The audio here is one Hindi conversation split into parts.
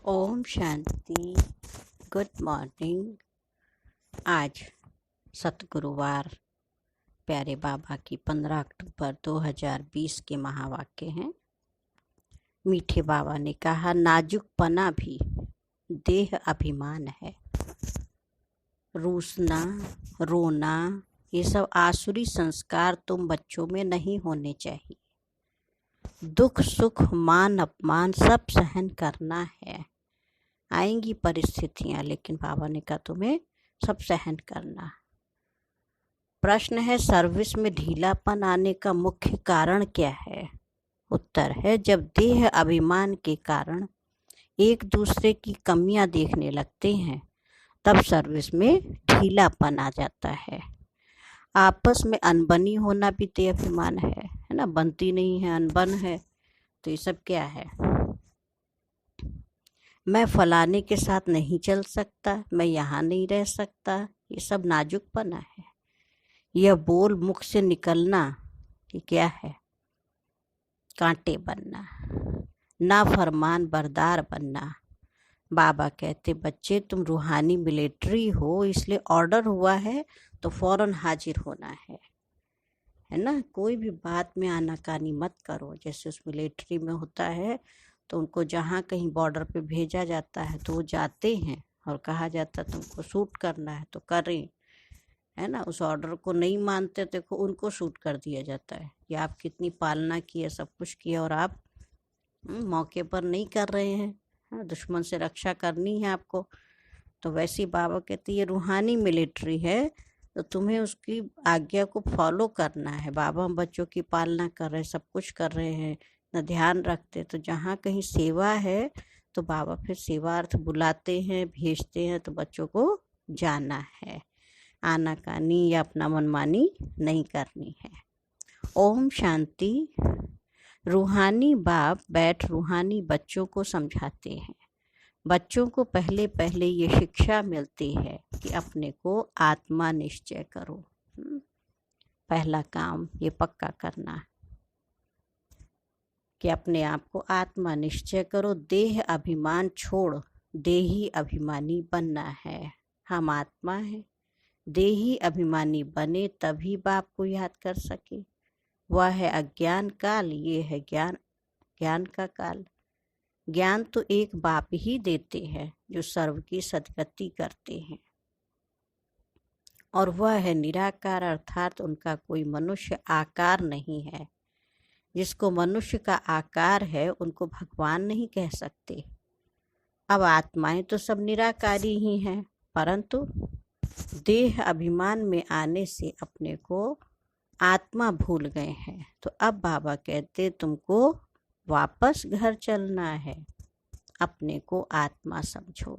ओम शांति। Good morning. आज सतगुरुवार प्यारे बाबा की 15 अक्टूबर 2020 के महावाक्य हैं। मीठे बाबा ने कहा, नाजुकपना भी देह अभिमान है। रूसना, रोना, ये सब आसुरी संस्कार तुम बच्चों में नहीं होने चाहिए। दुख सुख मान अपमान सब सहन करना है। आएंगी परिस्थितियां, लेकिन बाबा ने कहा तुम्हें सब सहन करना। प्रश्न है, सर्विस में ढीलापन आने का मुख्य कारण क्या है? उत्तर है, जब देह अभिमान के कारण एक दूसरे की कमियां देखने लगते हैं तब सर्विस में ढीलापन आ जाता है। आपस में अनबनी होना भी देह अभिमान है ना। बनती नहीं है, अनबन है, तो ये सब क्या है? मैं फलाने के साथ नहीं चल सकता, मैं यहाँ नहीं रह सकता, ये सब नाजुकपना है। यह बोल मुख से निकलना, ये क्या है? कांटे बनना, ना फरमान बरदार बनना। बाबा कहते, बच्चे तुम रूहानी मिलिट्री हो, इसलिए ऑर्डर हुआ है तो फौरन हाजिर होना है ना। कोई भी बात में आनाकानी मत करो। जैसे उस मिलिट्री में होता है तो उनको जहाँ कहीं बॉर्डर पे भेजा जाता है तो वो जाते हैं और कहा जाता है तुमको शूट करना है तो करें, है ना। उस ऑर्डर को नहीं मानते देखो उनको शूट कर दिया जाता है कि आप कितनी पालना की है, सब कुछ किया और आप मौके पर नहीं कर रहे हैं। दुश्मन से रक्षा करनी है आपको। तो वैसे बाबा कहते ये रूहानी मिलिट्री है तो तुम्हें उसकी आज्ञा को फॉलो करना है। बाबा हम बच्चों की पालना कर रहे हैं, सब कुछ कर रहे हैं, न ध्यान रखते। तो जहाँ कहीं सेवा है तो बाबा फिर सेवार्थ बुलाते हैं, भेजते हैं, तो बच्चों को जाना है। आनाकानी या अपना मनमानी नहीं करनी है। ओम शांति। रूहानी बाप बैठ रूहानी बच्चों को समझाते हैं। बच्चों को पहले पहले ये शिक्षा मिलती है कि अपने को आत्मा निश्चय करो। पहला काम ये पक्का करना कि अपने आप को आत्मा निश्चय करो। देह अभिमान छोड़ देही अभिमानी बनना है। हम आत्मा है, देही अभिमानी बने तभी बाप को याद कर सके। वह है अज्ञान काल, ये है ज्ञान का काल। ज्ञान तो एक बाप ही देते हैं जो सर्व की सद्गति करते हैं, और वह है निराकार, अर्थात उनका कोई मनुष्य आकार नहीं है। जिसको मनुष्य का आकार है उनको भगवान नहीं कह सकते। अब आत्माएं तो सब निराकारी ही हैं, परंतु देह अभिमान में आने से अपने को आत्मा भूल गए हैं। तो अब बाबा कहते तुमको वापस घर चलना है, अपने को आत्मा समझो।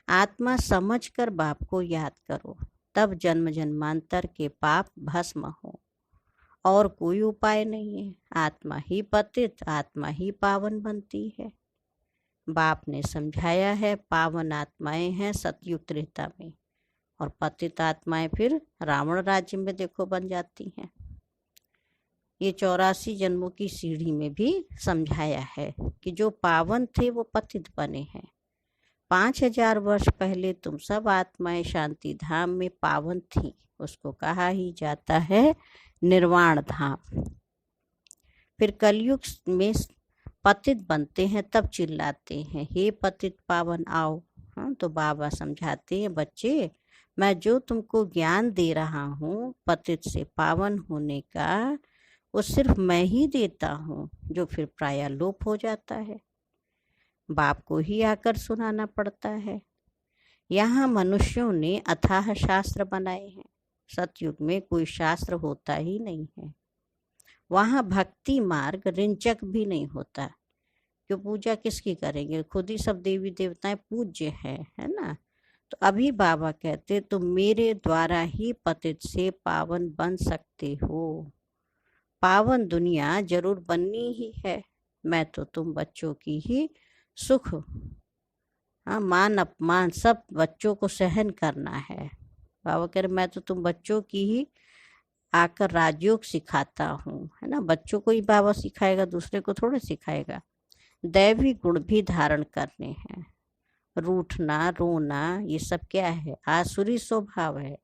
आत्मा समझकर बाप को याद करो, तब जन्म जन्मांतर के पाप भस्म हो। और कोई उपाय नहीं है। आत्मा ही पतित, आत्मा ही पावन बनती है। बाप ने समझाया है, पावन आत्माएं हैं सतयुग त्रेता में, और पतित आत्माएं फिर रावण राज्य में देखो बन जाती हैं। ये 84 जन्मों की सीढ़ी में भी समझाया है कि जो पावन थे वो पतित बने हैं। 5000 वर्ष पहले तुम सब आत्माएं शांति धाम में पावन थी, उसको कहा ही जाता है निर्वाण धाम। फिर कलयुग में पतित बनते हैं, तब चिल्लाते हैं हे पतित पावन आओ। तो बाबा समझाते हैं, बच्चे मैं जो तुमको ज्ञान दे रहा हूँ पतित से पावन होने का, वो सिर्फ मैं ही देता हूँ, जो फिर प्रायः लोप हो जाता है। बाप को ही आकर सुनाना पड़ता है। यहाँ मनुष्यों ने अथाह शास्त्र बनाए हैं। सतयुग में कोई शास्त्र होता ही नहीं है। वहाँ भक्ति मार्ग रिंचक भी नहीं होता। क्यों पूजा किसकी करेंगे? खुद ही सब देवी देवताएं पूज्य है ना। तो अभी बाबा कहते तुम मेरे द्वारा ही पतित से पावन बन सकते हो। पावन दुनिया जरूर बननी ही है। मैं तो तुम बच्चों की ही सुख मान अपमान सब बच्चों को सहन करना है। बाबा कह रहे मैं तो तुम बच्चों की ही आकर राजयोग सिखाता हूँ, है ना। बच्चों को ही बाबा सिखाएगा, दूसरे को थोड़े सिखाएगा। दैवी गुण भी धारण करने हैं। रूठना, रोना, ये सब क्या है? आसुरी स्वभाव है।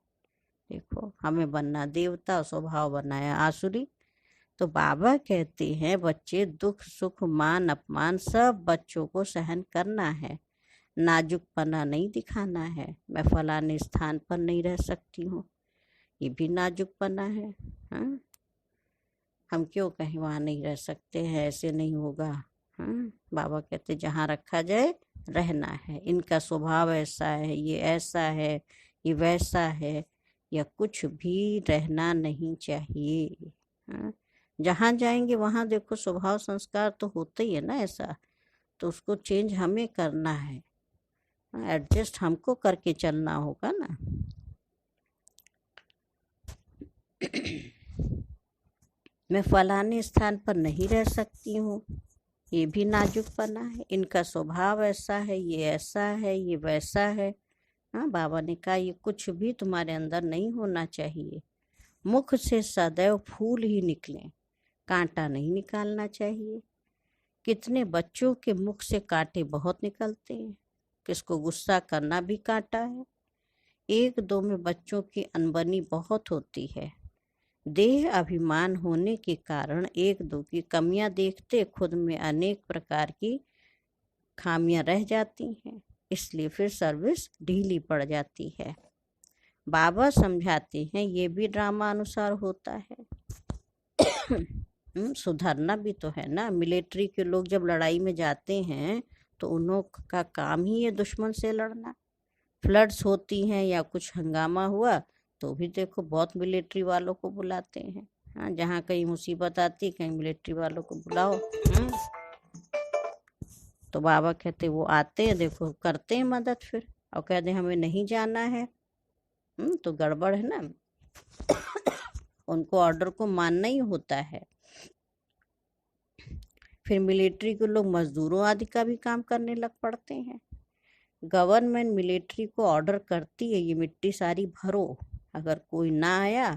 देखो, हमें बनना देवता, स्वभाव बनाया आसुरी। तो बाबा कहते हैं बच्चे, दुख सुख मान अपमान सब बच्चों को सहन करना है, नाजुकपना नहीं दिखाना है। मैं फलाने स्थान पर नहीं रह सकती हूँ, ये भी नाजुकपना है। हाँ, हम क्यों कहीं वहाँ नहीं रह सकते हैं, ऐसे नहीं होगा। हाँ, बाबा कहते जहाँ रखा जाए रहना है। इनका स्वभाव ऐसा है, ये ऐसा है, ये वैसा है, या कुछ भी रहना नहीं चाहिए। हाँ, जहाँ जाएंगे वहाँ देखो स्वभाव संस्कार तो होता ही है ना ऐसा, तो उसको चेंज हमें करना है, एडजस्ट हमको करके चलना होगा ना। मैं फलाने स्थान पर नहीं रह सकती हूँ, ये भी नाजुकपना है। इनका स्वभाव ऐसा है, ये ऐसा है, ये वैसा है। हाँ, बाबा ने कहा ये कुछ भी तुम्हारे अंदर नहीं होना चाहिए। मुख से सदैव फूल ही निकले, कांटा नहीं निकालना चाहिए। कितने बच्चों के मुख से कांटे बहुत निकलते हैं, किसको गुस्सा करना भी कांटा है। एक दो में बच्चों की अनबनी बहुत होती है। देह अभिमान होने के कारण एक दो की कमियां देखते खुद में अनेक प्रकार की खामियां रह जाती हैं, इसलिए फिर सर्विस ढीली पड़ जाती है। बाबा समझाते हैं ये भी ड्रामा अनुसार होता है। सुधरना भी तो है ना। मिलिट्री के लोग जब लड़ाई में जाते हैं तो उन्हों का काम ही है दुश्मन से लड़ना। फ्लड्स होती हैं या कुछ हंगामा हुआ तो भी देखो बहुत मिलिट्री वालों को बुलाते हैं। हाँ, जहाँ कहीं मुसीबत आती कहीं मिलिट्री वालों को बुलाओ। तो बाबा कहते वो आते हैं, देखो करते हैं मदद, फिर और कहते हमें नहीं जाना है। तो गड़बड़ है ना। उनको ऑर्डर को मानना ही होता है। फिर मिलिट्री के लोग मजदूरों आदि का भी काम करने लग पड़ते हैं। गवर्नमेंट मिलिट्री को ऑर्डर करती है ये मिट्टी सारी भरो, अगर कोई ना आया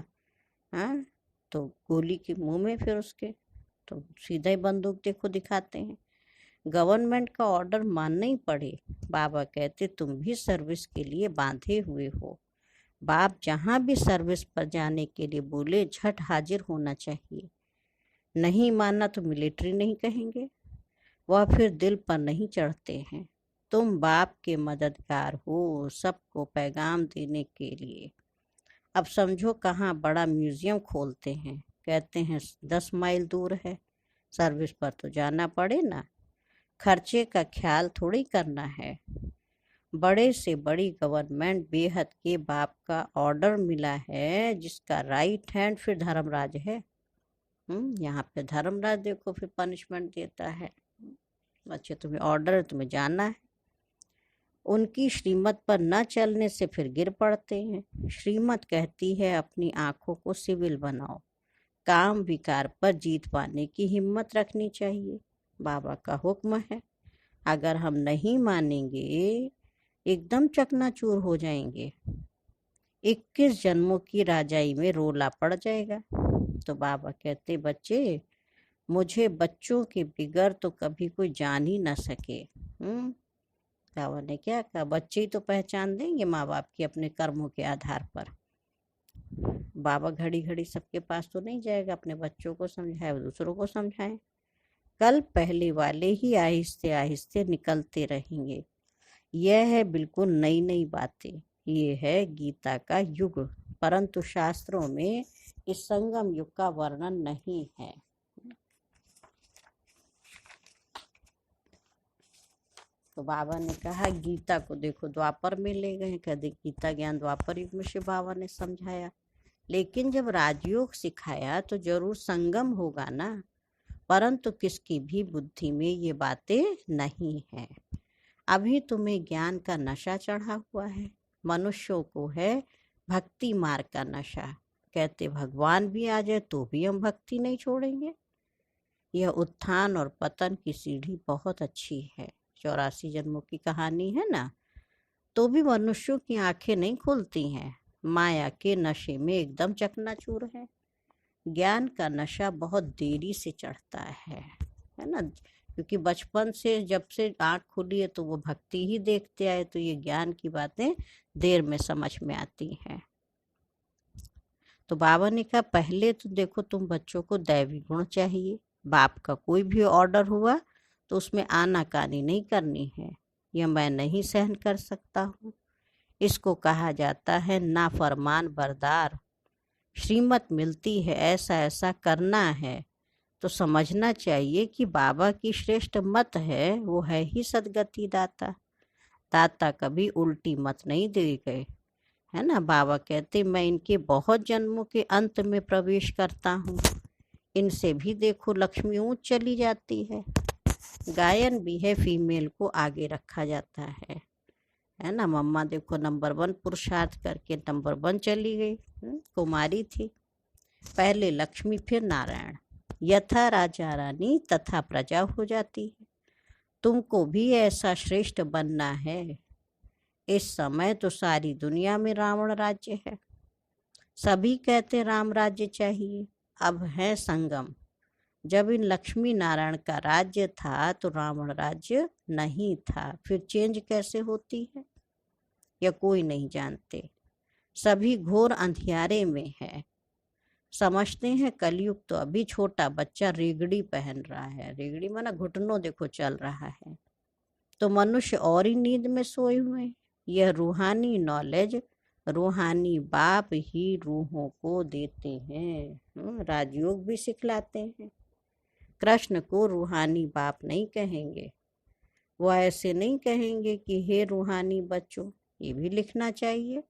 हाँ तो गोली के मुंह में, फिर उसके तो सीधा ही बंदूक देखो दिखाते हैं। गवर्नमेंट का ऑर्डर मानना ही पड़े। बाबा कहते तुम भी सर्विस के लिए बांधे हुए हो। बाप जहाँ भी सर्विस पर जाने के लिए बोले झट हाजिर होना चाहिए। नहीं माना तो मिलिट्री नहीं कहेंगे, वह फिर दिल पर नहीं चढ़ते हैं। तुम बाप के मददगार हो सबको पैगाम देने के लिए। अब समझो कहाँ बड़ा म्यूजियम खोलते हैं, कहते हैं 10 माइल दूर है, सर्विस पर तो जाना पड़े ना। खर्चे का ख्याल थोड़ी करना है। बड़े से बड़ी गवर्नमेंट बेहद के बाप का ऑर्डर मिला है, जिसका राइट हैंड फिर धर्मराज है। यहाँ पे धर्मराज देखो फिर पनिशमेंट देता है। अच्छा, तुम्हें ऑर्डर है, तुम्हें जाना है। उनकी श्रीमत पर न चलने से फिर गिर पड़ते हैं। श्रीमत कहती है अपनी आंखों को सिविल बनाओ, काम विकार पर जीत पाने की हिम्मत रखनी चाहिए। बाबा का हुक्म है, अगर हम नहीं मानेंगे एकदम चकनाचूर हो जाएंगे। 21 जन्मों की राजाई में रोला पड़ जाएगा। तो बाबा कहते बच्चे, मुझे बच्चों के बिगर तो कभी कोई जान ही ना सके। बाबा ने क्या कहा, बच्चे ही तो पहचान देंगे माँ बाप की अपने कर्मों के आधार पर। बाबा घड़ी घड़ी सबके पास तो नहीं जाएगा, अपने बच्चों को समझाए, दूसरों को समझाए। कल पहले वाले ही आहिस्ते आहिस्ते निकलते रहेंगे। यह है बिल्कुल नई नई बातें। ये है गीता का युग, परंतु शास्त्रों में इस संगम युग का वर्णन नहीं है। तो बाबा ने कहा गीता को देखो द्वापर में ले गए, कहते गीता ज्ञान द्वापर युग में शिव बाबा ने समझाया, लेकिन जब राजयोग सिखाया तो जरूर संगम होगा ना। परंतु किसकी भी बुद्धि में ये बातें नहीं है। अभी तुम्हें ज्ञान का नशा चढ़ा हुआ है, मनुष्यों को है भक्ति मार्ग का नशा। कहते भगवान भी आ जाए तो भी हम भक्ति नहीं छोड़ेंगे। यह उत्थान और पतन की सीढ़ी बहुत अच्छी है, 84 जन्मों की कहानी है ना। तो भी मनुष्यों की आंखें नहीं खुलती हैं, माया के नशे में एकदम चकनाचूर है। ज्ञान का नशा बहुत देरी से चढ़ता है ना। क्योंकि बचपन से जब से आँख खुली है तो वो भक्ति ही देखते आए, तो ये ज्ञान की बातें देर में समझ में आती हैं। तो बाबा ने कहा पहले तो देखो तुम बच्चों को दैवी गुण चाहिए। बाप का कोई भी ऑर्डर हुआ तो उसमें आनाकानी नहीं करनी है, यह मैं नहीं सहन कर सकता हूँ। इसको कहा जाता है नाफरमान बरदार। श्रीमत मिलती है ऐसा ऐसा करना है तो समझना चाहिए कि बाबा की श्रेष्ठ मत है, वो है ही सदगति दाता। दाता कभी उल्टी मत नहीं दे गए, है ना। बाबा कहते मैं इनके बहुत जन्मों के अंत में प्रवेश करता हूँ, इनसे भी देखो लक्ष्मी ऊंच चली जाती है। गायन भी है, फीमेल को आगे रखा जाता है ना। मम्मा देखो नंबर 1 पुरुषार्थ करके नंबर 1 चली गई, कुमारी थी। पहले लक्ष्मी फिर नारायण। यथा राजा रानी तथा प्रजा हो जाती है। तुमको भी ऐसा श्रेष्ठ बनना है। इस समय तो सारी दुनिया में रावण राज्य है, सभी कहते राम राज्य चाहिए। अब है संगम। जब इन लक्ष्मी नारायण का राज्य था तो रावण राज्य नहीं था, फिर चेंज कैसे होती है यह कोई नहीं जानते। सभी घोर अंधियारे में है। समझते हैं कलयुग तो अभी छोटा बच्चा रेगड़ी पहन रहा है। रेगड़ी माना घुटनों देखो चल रहा है, तो मनुष्य और ही नींद में सोए हुए। यह रूहानी नॉलेज रूहानी बाप ही रूहों को देते हैं। राजयोग भी सिखलाते हैं। कृष्ण को रूहानी बाप नहीं कहेंगे, वो ऐसे नहीं कहेंगे कि हे रूहानी बच्चों, ये भी लिखना चाहिए।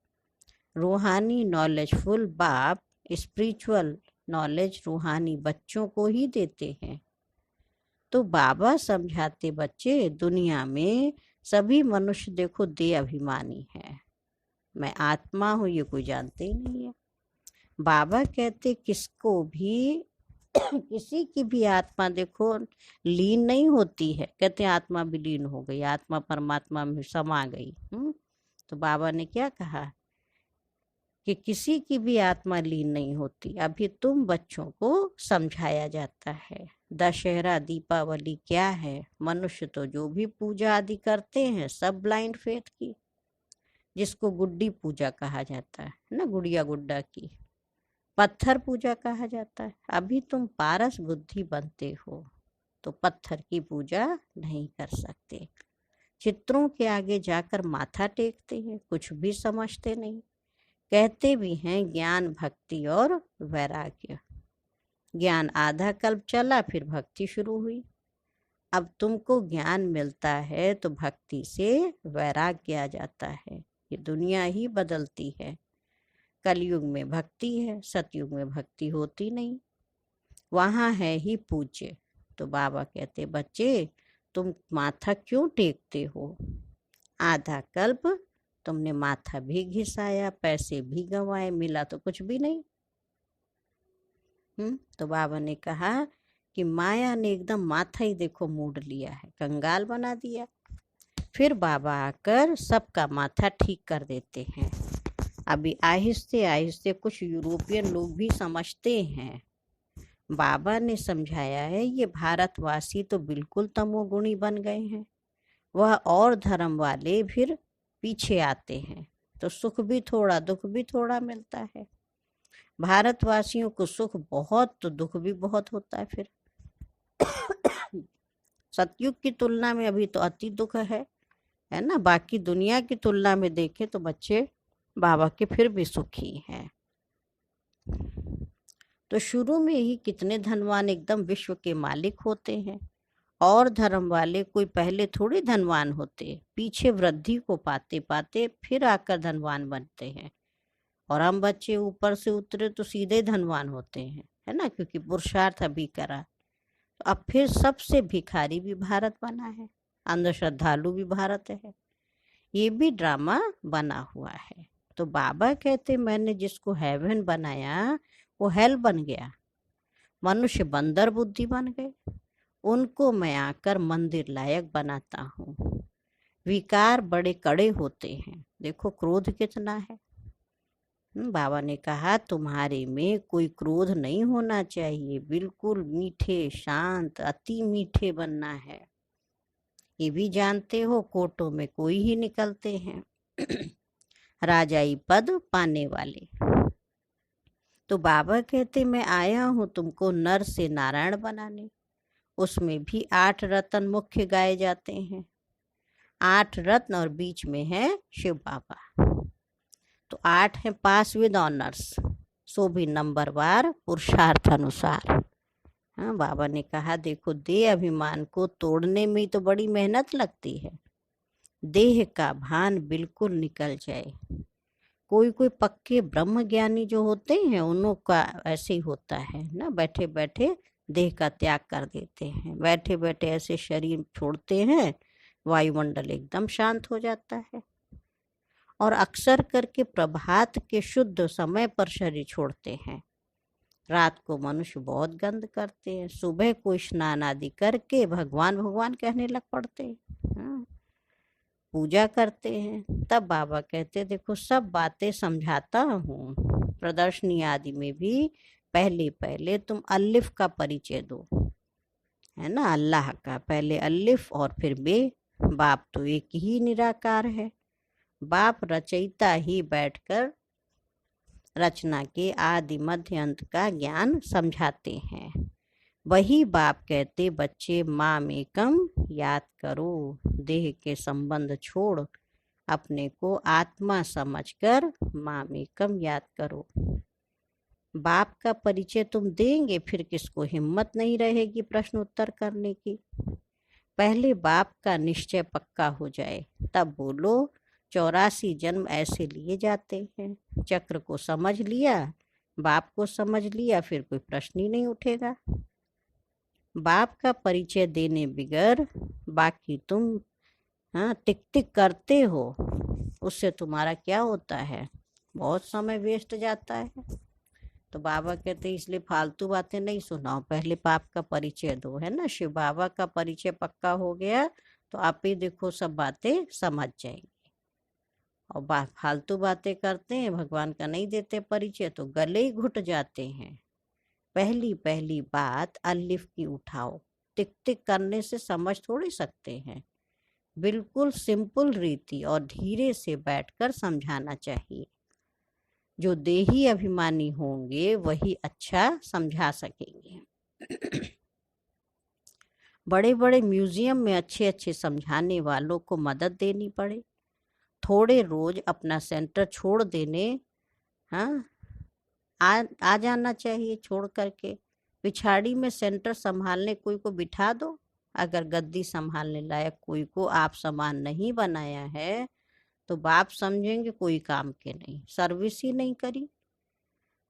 रूहानी नॉलेजफुल बाप स्पिरिचुअल नॉलेज रूहानी बच्चों को ही देते हैं। तो बाबा समझाते बच्चे दुनिया में सभी मनुष्य देखो दे अभिमानी है। मैं आत्मा हूँ ये कोई जानते ही नहीं है। बाबा कहते किसको भी किसी की भी आत्मा देखो लीन नहीं होती है। कहते आत्मा विलीन हो गई, आत्मा परमात्मा में समा गई। तो बाबा ने क्या कहा कि किसी की भी आत्मा लीन नहीं होती। अभी तुम बच्चों को समझाया जाता है। दशहरा दीपावली क्या है, मनुष्य तो जो भी पूजा आदि करते हैं सब ब्लाइंड फेथ की, जिसको गुड्डी पूजा कहा जाता है ना, गुड़िया गुड्डा की। पत्थर पूजा कहा जाता है। अभी तुम पारस बुद्धि बनते हो तो पत्थर की पूजा नहीं कर सकते। चित्रों के आगे जाकर माथा टेकते हैं, कुछ भी समझते नहीं। कहते भी हैं ज्ञान भक्ति और वैराग्य। ज्ञान आधा कल्प चला, फिर भक्ति शुरू हुई। अब तुमको ज्ञान मिलता है तो भक्ति से वैराग्य आ जाता है। ये दुनिया ही बदलती है। कलयुग में भक्ति है, सतयुग में भक्ति होती नहीं, वहाँ है ही पूज्य। तो बाबा कहते बच्चे तुम माथा क्यों टेकते हो? आधा कल्प तुमने माथा भी घिसाया, पैसे भी गंवाए, मिला तो कुछ भी नहीं। तो बाबा ने कहा कि माया ने एकदम माथा ही देखो मोड़ लिया है, कंगाल बना दिया। फिर बाबा आकर सबका माथा ठीक कर देते हैं। अभी आहिस्ते आहिस्ते कुछ यूरोपियन लोग भी समझते हैं। बाबा ने समझाया है ये भारतवासी तो बिल्कुल तमोगुणी बन गए हैं, वह और धर्म वाले फिर पीछे आते हैं तो सुख भी थोड़ा दुख भी थोड़ा मिलता है। भारतवासियों को सुख बहुत तो दुख भी बहुत होता है। फिर सतयुग की तुलना में अभी तो अति दुख है ना। बाकी दुनिया की तुलना में देखें तो बच्चे बाबा के फिर भी सुखी हैं। तो शुरू में ही कितने धनवान एकदम विश्व के मालिक होते हैं, और धर्म वाले कोई पहले थोड़ी धनवान होते, पीछे वृद्धि को पाते पाते फिर आकर धनवान बनते हैं। और हम बच्चे ऊपर से उतरे तो सीधे धनवान होते हैं, है ना, क्योंकि पुरुषार्थ अभी करा। तो अब फिर सबसे भिखारी भी भारत बना है, अंधश्रद्धालु भी भारत है। ये भी ड्रामा बना हुआ है। तो बाबा कहते मैंने जिसको हेवन बनाया वो हेल बन गया। मनुष्य बंदर बुद्धि बन गए, उनको मैं आकर मंदिर लायक बनाता हूँ। विकार बड़े कड़े होते हैं, देखो क्रोध कितना है। बाबा ने कहा तुम्हारे में कोई क्रोध नहीं होना चाहिए, बिल्कुल मीठे शांत अति मीठे बनना है। ये भी जानते हो कोर्टों में कोई ही निकलते हैं राजाई पद पाने वाले। तो बाबा कहते मैं आया हूँ तुमको नर से नारायण बनाने। उसमें भी 8 रत्न मुख्य गाए जाते हैं, 8 रत्न और बीच में है शिव बाबा। तो 8 हैं पास विद ऑनर्स, सो भी नंबरवार पुरुषार्थ अनुसार। हाँ, बाबा ने कहा देखो देह अभिमान को तोड़ने में तो बड़ी मेहनत लगती है, देह का भान बिल्कुल निकल जाए। कोई कोई पक्के ब्रह्म ज्ञानी जो होते हैं उन्हों का ऐसे ही होता है ना, बैठे बैठे देह का त्याग कर देते हैं, बैठे बैठे ऐसे शरीर छोड़ते हैं, वायुमंडल एकदम शांत हो जाता है। और अक्सर करके प्रभात के शुद्ध समय पर शरीर छोड़ते हैं। रात को मनुष्य बहुत गंद करते हैं, सुबह को स्नान आदि करके भगवान भगवान कहने लग पड़ते हैं। हाँ, पूजा करते हैं। तब बाबा कहते देखो सब बातें समझाता हूँ, प्रदर्शनी आदि में भी पहले पहले तुम अलिफ का परिचय दो, है ना, अल्लाह का पहले अलिफ और फिर बे। बाप तो एक ही निराकार है, बाप रचयिता ही बैठकर रचना के आदि मध्य अंत का ज्ञान समझाते हैं। वही बाप कहते बच्चे माम एकम याद करो, देह के संबंध छोड़ अपने को आत्मा समझकर माम एकम याद करो। बाप का परिचय तुम देंगे फिर किसको हिम्मत नहीं रहेगी प्रश्न उत्तर करने की। पहले बाप का निश्चय पक्का हो जाए तब बोलो। 84 जन्म ऐसे लिए जाते हैं, चक्र को समझ लिया, बाप को समझ लिया, फिर कोई प्रश्न ही नहीं उठेगा। बाप का परिचय देने बिगर बाकी तुम टिक टिक करते हो, उससे तुम्हारा क्या होता है, बहुत समय वेस्ट जाता है। तो बाबा कहते इसलिए फालतू बातें नहीं सुनाओ, पहले बाप का परिचय दो, है ना। शिव बाबा का परिचय पक्का हो गया तो आप ही देखो सब बातें समझ जाएंगे। और फालतू बातें करते हैं, भगवान का नहीं देते परिचय तो गले ही घुट जाते हैं। पहली पहली बात अलिफ की उठाओ, टिक टिक करने से समझ थोड़ी सकते हैं, बिल्कुल सिंपल रीति और धीरे से बैठकर समझाना चाहिए। जो देही अभिमानी होंगे वही अच्छा समझा सकेंगे। बड़े बड़े म्यूजियम में अच्छे अच्छे समझाने वालों को मदद देनी पड़े, थोड़े रोज अपना सेंटर छोड़ देने, हाँ आ जाना चाहिए छोड़ करके। पिछाड़ी में सेंटर संभालने कोई को बिठा दो। अगर गद्दी संभालने लायक कोई को आप समान नहीं बनाया है तो बाप समझेंगे कोई काम के नहीं, सर्विस ही नहीं करी।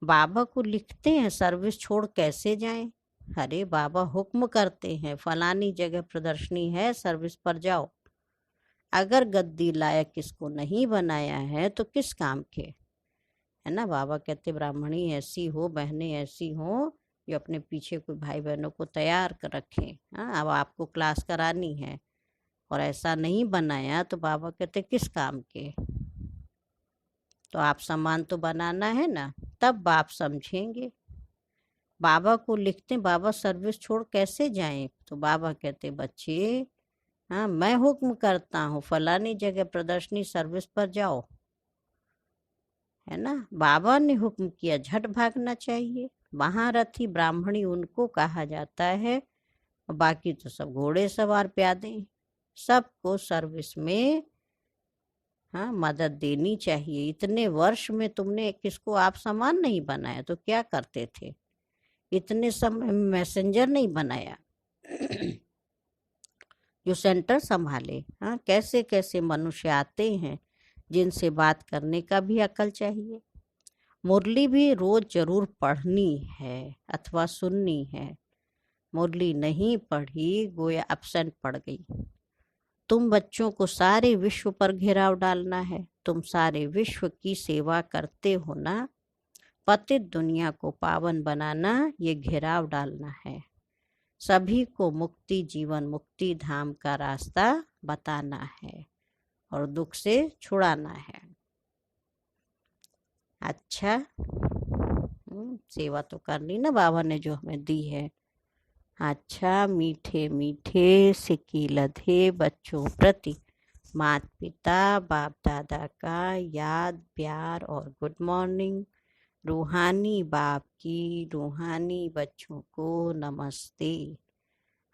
बाबा को लिखते हैं सर्विस छोड़ कैसे जाएं। अरे बाबा हुक्म करते हैं फलानी जगह प्रदर्शनी है, सर्विस पर जाओ। अगर गद्दी लायक किसको नहीं बनाया है तो किस काम के, है ना। बाबा कहते ब्राह्मणी ऐसी हो, बहनें ऐसी हो जो अपने पीछे कोई भाई बहनों को तैयार कर रखें। हाँ, अब आपको क्लास करानी है और ऐसा नहीं बनाया तो बाबा कहते किस काम के। तो आप सामान तो बनाना है ना, तब बाप समझेंगे। बाबा को लिखते बाबा सर्विस छोड़ कैसे जाएं, तो बाबा कहते बच्चे हाँ मैं हुक्म करता हूँ फलानी जगह प्रदर्शनी सर्विस पर जाओ, है ना। बाबा ने हुक्म किया झट भागना चाहिए। महारथी ब्राह्मणी उनको कहा जाता है, बाकी तो सब घोड़े सवार प्यादे। सबको सर्विस में हाँ मदद देनी चाहिए। इतने वर्ष में तुमने किसको आप समान नहीं बनाया तो क्या करते थे, इतने समय मैसेंजर नहीं बनाया जो सेंटर संभाले। हाँ, कैसे कैसे मनुष्य आते हैं जिनसे बात करने का भी अकल चाहिए। मुरली भी रोज जरूर पढ़नी है अथवा सुननी है। मुरली नहीं पढ़ी गोया एब्सेंट पड़ गई। तुम बच्चों को सारे विश्व पर घेराव डालना है, तुम सारे विश्व की सेवा करते हो ना। पतित दुनिया को पावन बनाना ये घेराव डालना है। सभी को मुक्ति जीवन मुक्ति धाम का रास्ता बताना है और दुख से छुड़ाना है। अच्छा, सेवा तो करनी ना बाबा ने जो हमें दी है। अच्छा, मीठे मीठे सिक्की लधे बच्चों प्रति माता पिता बाप दादा का याद प्यार और गुड मॉर्निंग। रूहानी बाप की रूहानी बच्चों को नमस्ते।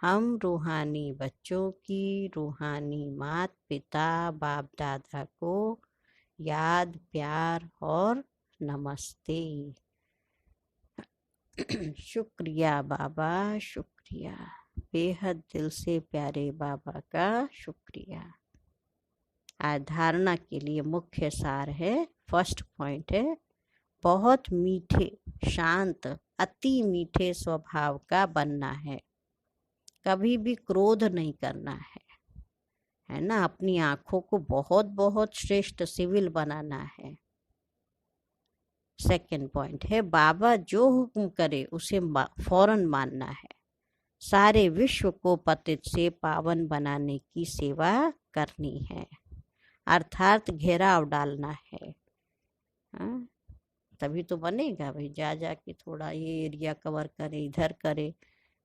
हम रूहानी बच्चों की रूहानी माता पिता बाप दादा को याद प्यार और नमस्ते। शुक्रिया बाबा, शुक्रिया, बेहद दिल से प्यारे बाबा का शुक्रिया। आज धारणा के लिए मुख्य सार है, फर्स्ट पॉइंट है, बहुत मीठे शांत अति मीठे स्वभाव का बनना है। कभी भी क्रोध नहीं करना है ना। अपनी आंखों को बहुत बहुत श्रेष्ठ सिविल बनाना है। सेकंड पॉइंट है, बाबा जो हुक्म करे उसे फौरन मानना है। सारे विश्व को पतित से पावन बनाने की सेवा करनी है, अर्थात घेराव डालना है। तभी तो बनेगा भाई। जा के थोड़ा ये एरिया कवर करे, इधर करे,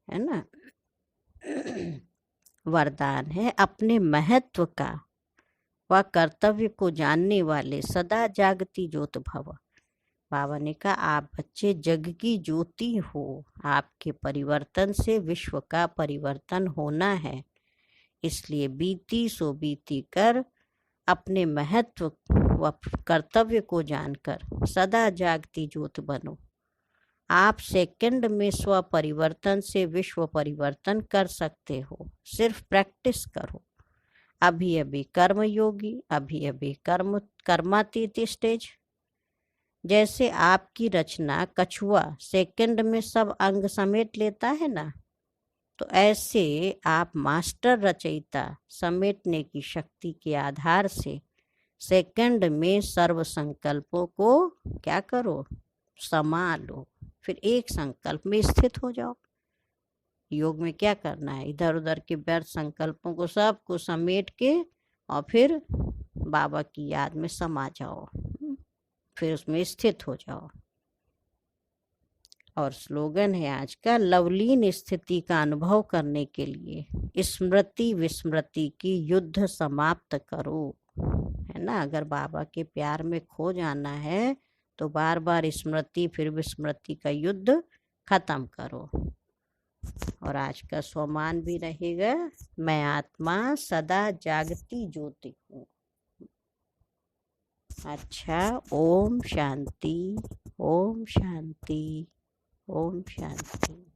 है ना। वरदान है, अपने महत्व का व कर्तव्य को जानने वाले सदा जागती ज्योत भव। बाबा ने कहा, आप बच्चे जग की ज्योति हो। आपके परिवर्तन से विश्व का परिवर्तन होना है। इसलिए बीती सो बीती कर अपने महत्व व कर्तव्य को जानकर सदा जागती ज्योत बनो। आप सेकंड में स्व परिवर्तन से विश्व परिवर्तन कर सकते हो। सिर्फ प्रैक्टिस करो। अभी अभी कर्म योगी, अभी अभी कर्मातीत स्टेज। जैसे आपकी रचना कछुआ सेकंड में सब अंग समेट लेता है ना, तो ऐसे आप मास्टर रचयिता समेटने की शक्ति के आधार से सेकंड में सर्व संकल्पों को क्या करो, समा लो। फिर एक संकल्प में स्थित हो जाओ। योग में क्या करना है, इधर उधर के व्यर्थ संकल्पों को सबको समेट के और फिर बाबा की याद में समा जाओ, फिर उसमें स्थित हो जाओ। और स्लोगन है आज का, लवलीन स्थिति का अनुभव करने के लिए स्मृति विस्मृति की युद्ध समाप्त करो, है ना। अगर बाबा के प्यार में खो जाना है तो बार बार स्मृति फिर विस्मृति का युद्ध खत्म करो। और आज का स्वमान भी रहेगा, मैं आत्मा सदा जागती ज्योति हूँ। अच्छा, ओम शांति, ओम शांति, ओम शांति।